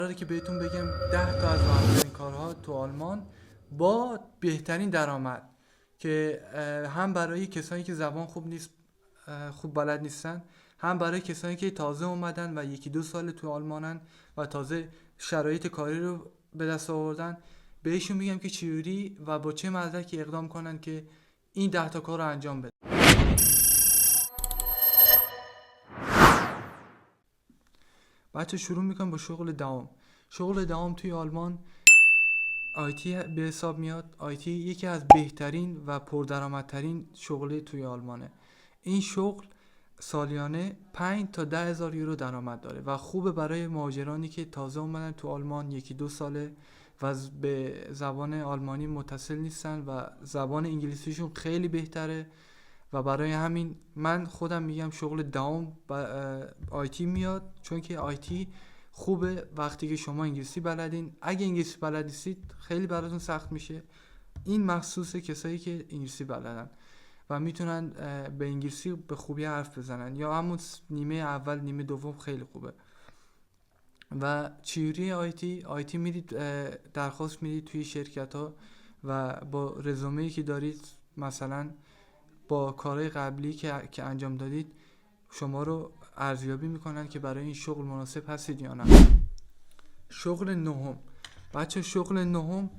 قراره که بهتون بگم 10 تا از مهمترین کارها تو آلمان با بهترین درآمد که هم برای کسانی که زبان خوب بلد نیستن، هم برای کسانی که تازه اومدن و یکی دو سال تو آلمانن و تازه شرایط کاری رو به دست آوردن. بهشون میگم که چجوری و با چه مدرکی اقدام کنن که این 10 تا کار رو انجام بدن. بچه شروع میکنم با شغل دوام. شغل دوام توی آلمان آیتی به حساب میاد. آیتی یکی از بهترین و پردرآمدترین شغل توی آلمانه. این شغل سالیانه 5 تا 10 هزار یورو درآمد داره و خوبه برای مهاجرانی که تازه اومدن تو آلمان یکی دو ساله و به زبان آلمانی متصل نیستن و زبان انگلیسیشون خیلی بهتره و برای همین من خودم میگم شغل دوام آیتی میاد، چون که آیتی خوبه وقتی که شما انگلیسی بلدین. اگه انگلیسی بلد نیستید خیلی براتون سخت میشه. این مخصوص کسایی که انگلیسی بلدن و میتونن به انگلیسی به خوبی حرف بزنن، یا همون نیمه اول نیمه دوم خیلی خوبه. و چیوری آیتی میرید درخواست میدید توی شرکت ها و با رزومه‌ای که دارید، مثلا با کارهای قبلی که انجام دادید، شما رو ارزیابی میکنن که برای این شغل مناسب هستید یا نه. شغل نهم. بچه شغل نهم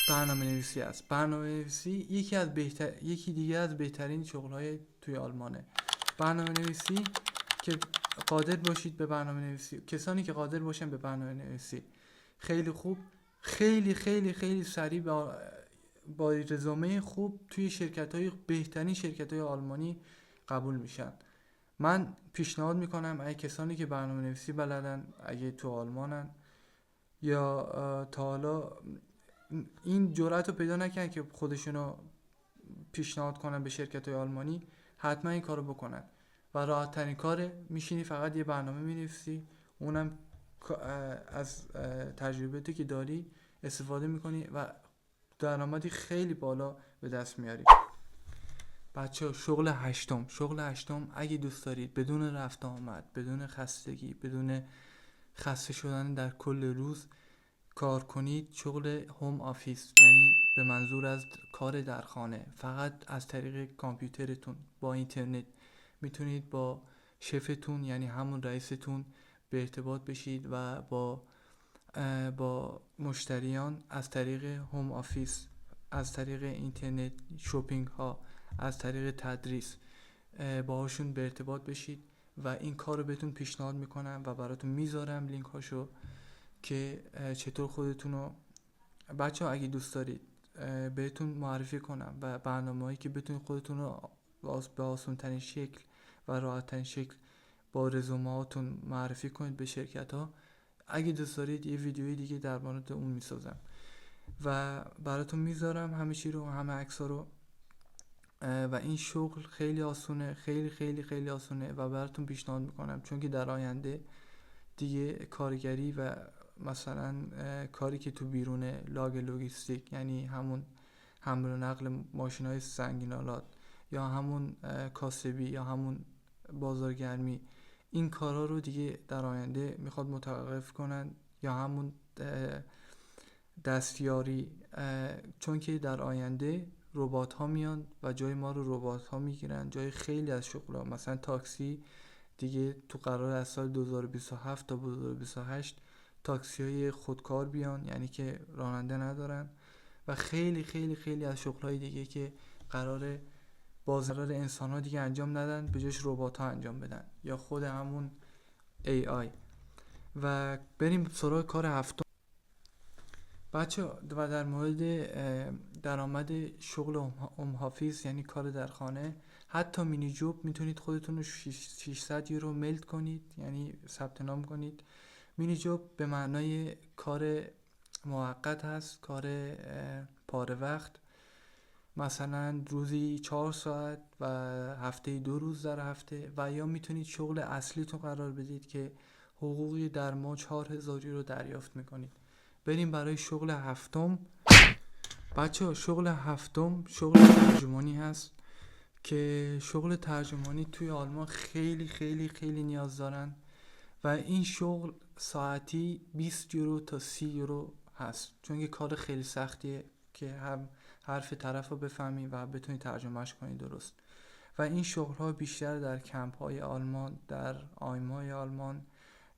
برنامه نویسی است. برنامه نویسی یکی دیگه از بهترین شغل‌های توی آلمانه. برنامه نویسی که قادر باشید به برنامه نویسی، کسانی که قادر باشن به برنامه نویسی خیلی خوب، خیلی خیلی خیلی سریع با رزومه خوب توی بهترین شرکت‌های آلمانی قبول میشن. من پیشنهاد میکنم اگه کسانی که برنامه نویسی بلدن، اگه تو آلمانن یا تا حالا این جرأت رو پیدا نکنن که خودشونو پیشنهاد کنن به شرکت‌های آلمانی، حتما این کارو بکنن و راحت ترین کاره. میشینی فقط یه برنامه مینویسی، اونم از تجربیاتی که داری استفاده میکنی و درآمدی خیلی بالا به دست میاری. بچه شغل هشتم اگه دوست دارید بدون رفت آمد، بدون خستگی، بدون خسته شدن در کل روز کار کنید، شغل هوم آفیس، یعنی به منظور از کار در خانه، فقط از طریق کامپیوترتون با اینترنت میتونید با شفتون، یعنی همون رئیستون، به ارتباط بشید و با مشتریان از طریق هوم آفیس، از طریق اینترنت شاپینگ ها، از طریق تدریس باهاشون به ارتباط بشید و این کار رو بهتون پیشنهاد میکنم و براتون میذارم لینک هاشو که چطور خودتونو بچه ها اگه دوست دارید بهتون معرفی کنم و برنامه‌هایی که بتونید خودتون رو به آسان ترین شکل و راحت ترین شکل با رزومه هاتون معرفی کنید به شرکت ها. اگه دوست دارید یه ویدیوی دیگه در مورد اون میسازم و براتون میذارم همه چی رو، همه عکس‌ها رو. و این شغل خیلی آسونه، خیلی خیلی خیلی آسونه و براتون پیشنهاد میکنم، چون که در آینده دیگه کارگری و مثلا کاری که تو بیرونه لوجستیک، یعنی همون حمل و نقل ماشین‌های سنگین‌آلات یا همون کاسبی یا همون بازارگرمی، این کارا رو دیگه در آینده میخواد متوقف کنن، یا همون دستیاری، چون که در آینده ربات ها میان و جای ما رو ربات ها میگیرن، جای خیلی از شغل‌ها. مثلا تاکسی دیگه تو قرار از سال 2027 تا 2028 تاکسی های خودکار بیان، یعنی که راننده ندارن، و خیلی خیلی خیلی از شغل‌های دیگه که قرار انسان ها دیگه انجام ندن، به جاش ربات ها انجام بدن، یا خود همون AI. و بریم سراغ کار هفتم. بچه و در مورد درآمد شغل هوم آفیس، یعنی کار در خانه، حتی مینی جوب میتونید خودتون رو 600 یورو ملت کنید، یعنی ثبت نام کنید. مینی جوب به معنای کار موقت هست، کار پاره وقت، مثلا روزی 4 ساعت و هفته 2 روز در هفته. و یا میتونید شغل اصلیتون قرار بدید که حقوقی در ماه 4000 یورو دریافت میکنید. بریم برای شغل هفتم. بچه ها شغل هفتم شغل ترجمانی هست که شغل ترجمانی توی آلمان خیلی خیلی خیلی نیاز دارن و این شغل ساعتی 20 یورو تا 30 یورو هست، چون که کار خیلی سختیه که هم حرف طرف رو بفهمی و بتونی ترجمهش کنی درست. و این شغل ها بیشتر در کمپ های آلمان، در آیمای آلمان،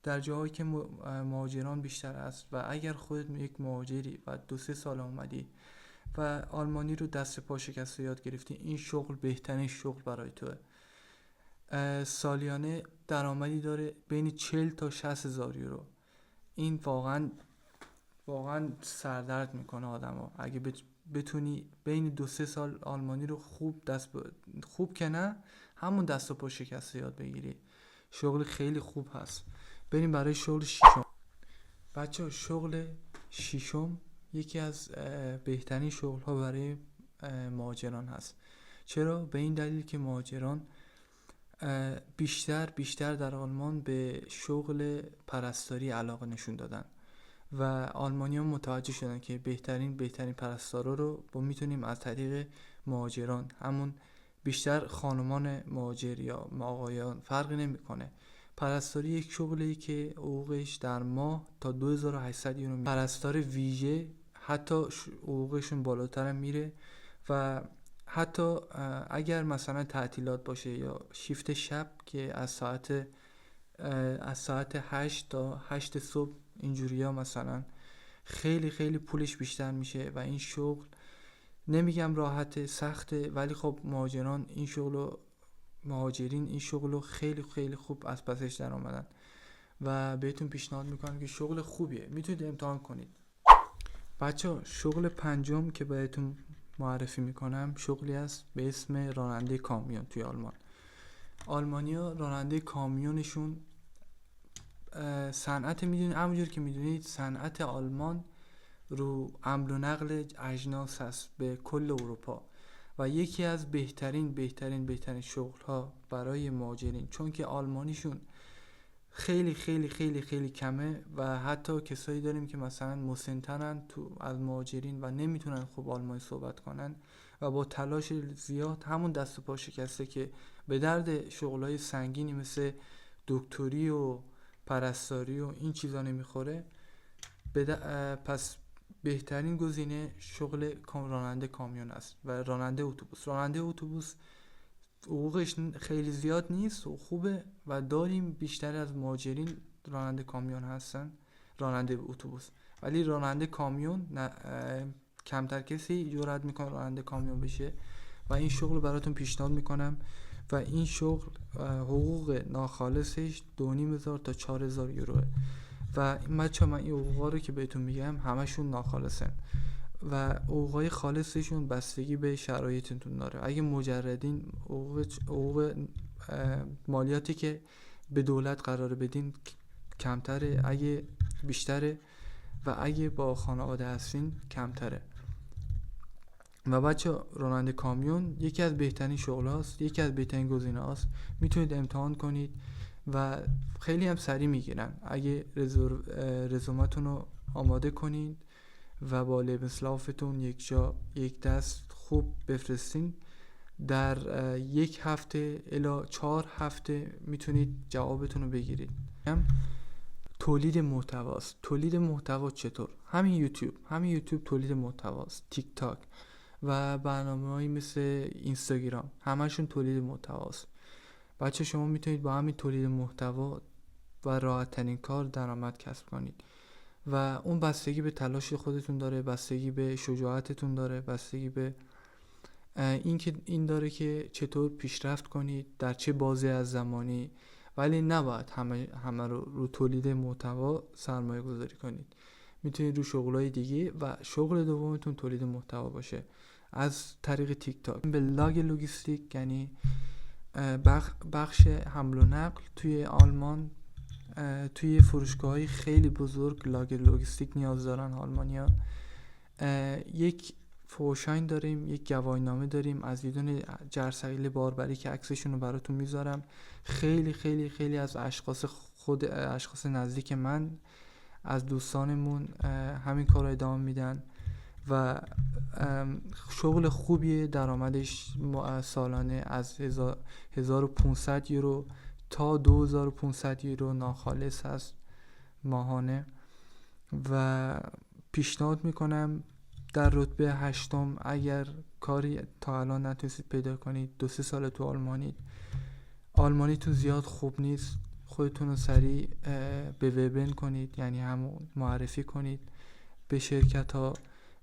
در جاهایی که مهاجران بیشتر است. و اگر خودت یک مهاجری و 2-3 سال اومدی و آلمانی رو دست پا شکسته یاد گرفتی، این شغل بهترین شغل برای توه. سالیانه درآمدی داره بین 40 تا 60 هزار یورو. این واقعا سردرد میکنه آدمو. اگه بتونی بین 2-3 سال آلمانی رو خوب که نه، همون دست و پا شکسته یاد بگیری، شغل خیلی خوب هست. بریم برای شغل ششم. بچه شغل ششم یکی از بهترین شغل ها برای مهاجران هست. چرا؟ به این دلیل که مهاجران بیشتر در آلمان به شغل پرستاری علاقه نشون دادن و آلمانی‌ها متوجه شدن که بهترین پرستارا رو میتونیم از طریق مهاجران، همون بیشتر خانمان مهاجر یا آقایان فرقی نمیکنه، پرستاری یک شغلی که حقوقش در ماه تا 2800 یورو میره. پرستار ویژه حتی حقوقشون بالاتر میره و حتی اگر مثلا تعطیلات باشه یا شیفت شب که از ساعت 8 تا 8 صبح اینجوریا مثلا خیلی پولش بیشتر میشه. و این شغل نمیگم راحته، سخته، ولی خب مهاجرین این شغل رو خیلی خوب از پسش در آمدن و بهتون پیشنهاد میکنم که شغل خوبیه، میتونید امتحان کنید. بچه شغل پنجم که بهتون معرفی میکنم شغلی است به اسم راننده کامیون توی آلمان. آلمانیا راننده کامیونشون صنعت، میدونید همونجور که میدونید صنعت آلمان رو حمل و نقل اجناس هست به کل اروپا و یکی از بهترین شغل ها برای مهاجرین، چون که آلمانیشون خیلی کمه و حتی کسایی داریم که مثلا مسن‌ترن از مهاجرین و نمیتونن خوب آلمانی صحبت کنن و با تلاش زیاد همون دست و پا شکسته که به درد شغلای سنگینی مثل دکتری و پرستاری و این چیزا نمیخوره، پس بهترین گزینه شغل راننده کامیون است و راننده اتوبوس حقوقش خیلی زیاد نیست و خوبه و داریم بیشتر از مهاجرین راننده کامیون هستن، راننده اتوبوس. ولی راننده کامیون کمتر کسی جرئت میکنه راننده کامیون بشه و این شغل براتون پیشنهاد میکنم. و این شغل حقوق ناخالصش 2500 تا 4000 یوروه و من این حقوقا رو که بهتون میگم همشون ناخالصن و حقوقای خالصشون بستگی به شرایطتون داره. اگه مجردین حقوق مالیاتی که به دولت قراره بدین کمتره، اگه بیشتره و اگه با خانواده هستین کمتره. و بچه راننده کامیون یکی از بهترین شغل هاست، یکی از بهترین گزینه هاست، میتونید امتحان کنید و خیلی هم سریع میگیرن. اگه رزومتون رو آماده کنید و با لیبنسلافتون یک دست خوب بفرستین، در 1 هفته الی 4 هفته میتونید جوابتون رو بگیرید. تولید محتوا چطور؟ همین یوتیوب تولید محتواست، تیک تاک و برنامه‌هایی مثل اینستاگرام همشون تولید محتواست. بچه شما میتونید با همین تولید محتوا و راحت ترین کار درآمد کسب کنید و اون بستگی به تلاش خودتون داره، بستگی به شجاعتتون داره، بستگی به این داره که چطور پیشرفت کنید در چه بازه از زمانی. ولی نباید همه رو تولید محتوا سرمایه گذاری کنید. میتونید رو شغلای دیگه و شغل دومتون تولید محتوا باشه از طریق تیک تاک. به لاگ لوجستیک یعنی بخش حمل و نقل توی آلمان، توی فروشگاه‌های خیلی بزرگ لاگ لوجستیک نیاز دارن آلمانیا. یک فوشاین داریم، یک گواهینامه داریم از یه دونه جرثقیل باربری که عکسشون رو براتون میذارم. خیلی از اشخاص نزدیک من، از دوستانمون همین کار رو ادامه میدن و شغل خوبیه، درآمدش سالانه از 1500 یورو تا 2500 یورو ناخالص هست ماهانه و پیشنهاد میکنم در رتبه 8 اگر کاری تا الان نتونستید پیدا کنید 2-3 سال تو آلمانیتون زیاد خوب نیست، خودتون رو سریع به وبن کنید، یعنی همون معرفی کنید به شرکت ها،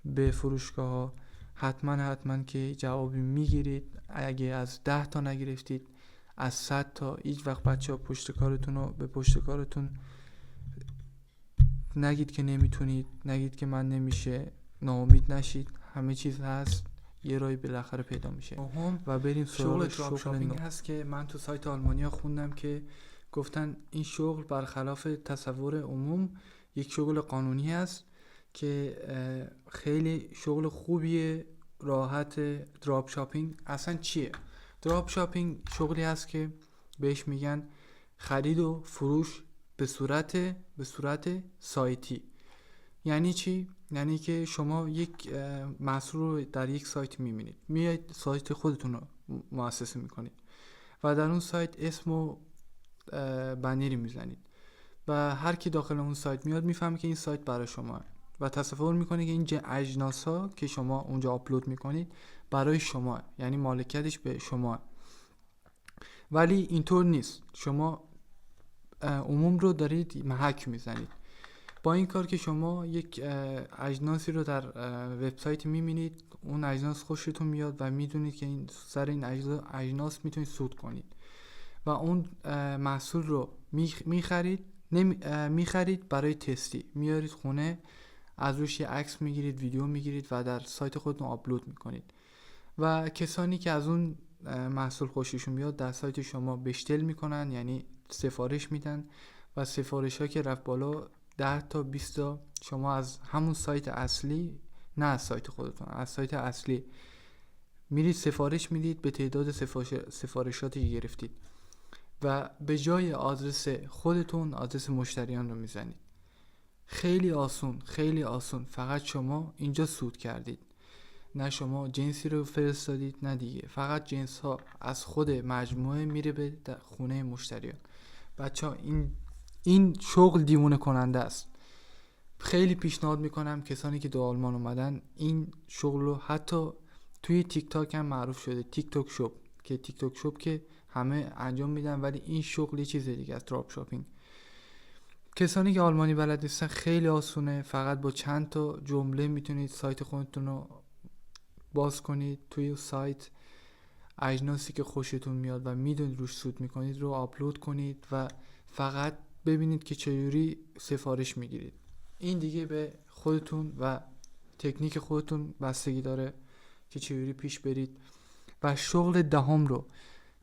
به فروشگاه ها. حتما که جوابی میگیرید. اگه از 10 تا نگرفتید از 100 تا. هیچ وقت بچه ها پشت کارتون رو به پشت کارتون نگید که نمیتونید، نگید که من نمیشه، ناامید نشید. همه چیز هست، یه راهی بالاخره پیدا میشه. و بریم سراغ شغل شاپینگ. هست که من تو سایت آلمانیا خوندم که گفتن این شغل برخلاف تصور عموم یک شغل قانونی است که خیلی شغل خوبیه، راحت. دراپ شاپینگ اصلا چیه؟ دراپ شاپینگ شغلی هست که بهش میگن خرید و فروش به صورت سایتی. یعنی چی؟ یعنی که شما یک محصول رو در یک سایت میبینید، میایید سایت خودتون رو مؤسسه میکنید و در اون سایت اسم و بنری میزنید و هر کی داخل اون سایت میاد میفهمه که این سایت برای شما و تصور میکنه که این اجناس ها که شما اونجا آپلود میکنید برای شما، یعنی مالکیتش به شما. ولی اینطور نیست، شما عموم رو دارید محک میزنید. با این کار که شما یک اجناسی رو در وبسایت میبینید، اون اجناس خوشتون میاد و میدونید که این سر این اجناس میتونید سود کنید و اون محصول رو میخرید برای تستی، میارید خونه، از روش یه عکس میگیرید، ویدیو میگیرید و در سایت خودتون آپلود میکنید و کسانی که از اون محصول خوششون میاد در سایت شما بشتل میکنن، یعنی سفارش میدن و سفارش ها که رفت بالا 10 تا 20 تا شما از همون سایت اصلی، نه از سایت خودتون، از سایت اصلی میرید سفارش میدید به تعداد سفارشاتی که گرفتید و به جای آدرس خودتون آدرس مشتریان رو میزنید. خیلی آسون. فقط شما اینجا سود کردید، نه شما جنسی رو فرستادید نه دیگه، فقط جنس ها از خود مجموعه میره به خونه مشتریان. بچه این شغل دیوونه کننده است. خیلی پیشنهاد میکنم کسانی که دو آلمان اومدن این شغل رو، حتی توی تیک تاک هم معروف شده، تیک تاک شاپ که همه انجام میدن، ولی این شغل یه چیز دیگه است، دراپ شاپینگ. کسانی که آلمانی بلد نیستن خیلی آسونه، فقط با چند تا جمله میتونید سایت خودتون رو باز کنید، توی سایت اجناسی که خوشتون میاد و میدونید روش سود میکنید رو آپلود کنید و فقط ببینید که چجوری سفارش میگیرید. این دیگه به خودتون و تکنیک خودتون بستگی داره که چجوری پیش برید. و شغل دهم رو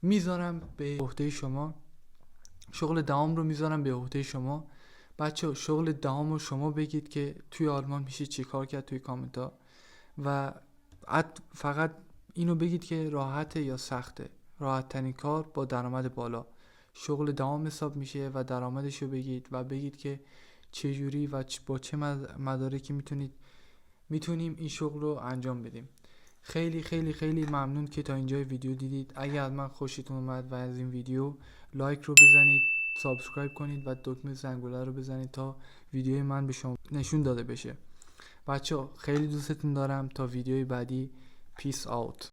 میذارم به عهده شما. بچه شغل دهم رو شما بگید که توی آلمان میشه چی کار کرد توی کامنت ها و فقط اینو بگید که راحته یا سخته. راحت ترین کار با درآمد بالا شغل دهم حساب میشه و درآمدشو بگید و بگید که چجوری و با چه مدارکی میتونیم این شغل رو انجام بدیم. خیلی خیلی خیلی ممنون که تا اینجای ویدیو دیدید. اگر از من خوشتون اومد و از این ویدیو لایک رو بزنید، سابسکرایب کنید و دکمه زنگوله رو بزنید تا ویدیوی من به شما نشون داده بشه. بچه‌ها خیلی دوستتون دارم. تا ویدیوی بعدی، پیس آوت.